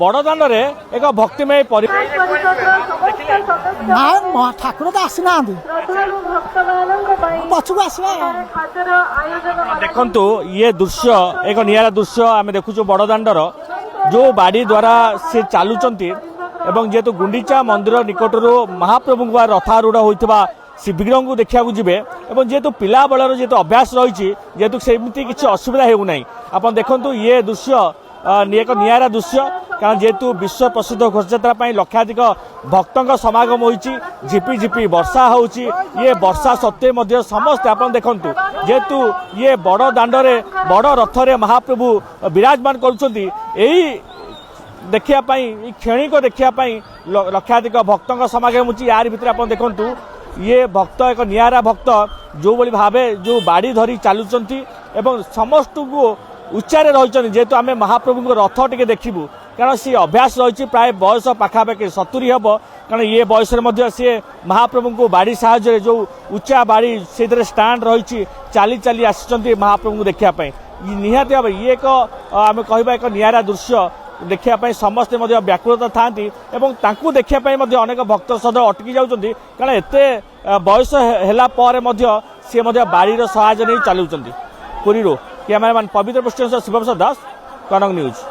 बड़दाण्डे एक भक्तिमय ठाकुर तो आसी ना पछक आस देखु ये दृश्य एक निरा दृश्य आम देखु बड़दाण्डर जो बाड़ी द्वारा से चलुंट एवं जेहेतु गुंडीचा मंदिर निकटर महाप्रभु रथारूढ़ होता श्रीविग्रह को देखा जी और जेहेतु पिला बेलर जेहेतु अभ्यास रही जेहेतु सेमती किसी असुविधा होना आप देखु ये दृश्य एक निरा दृश्य कारण जेहेतु विश्व प्रसिद्ध घोषयात्रा लक्षाधिक भक्तों समागम होती झिपी झिपी वर्षा होची ये वर्षा सत्वे समस्त आप देखु जेहेतु ये बड़ दाण्डे बड़ रथरे महाप्रभु विराजमान करुँच देखापी क्षणिक देखापी लक्षाधिक भक्तों समागम होची यार भितर आप देखु ये भक्त एक निरा भक्त जो भली भावे जो बाड़ी धरी चलुंट एवं समस्त को उच्चारे रही जेहेतु आम महाप्रभु को रथ टे देखू कारण सी अभ्यास रही प्राय बयस पाखापाखि 70 हम कारण ये बयस सी महाप्रभु को बाड़ी साहाय्य जो उच्चा बाड़ी से स्टाण्ड रही चली चली आसी महाप्रभु को देखापी निहाती भाव ये एक आम कह एक निरा दृश्य देखापी समस्ते व्याकुलता था देखापी अनेक भक्त सद अटकी जाऊँच कारण एत बयस है सी बाड़ीर सहाय्य नहीं चलाऊँ पुरी कैमरामैन पवित्र पृष्ठ शिवप्रसाद दास कनक न्यूज।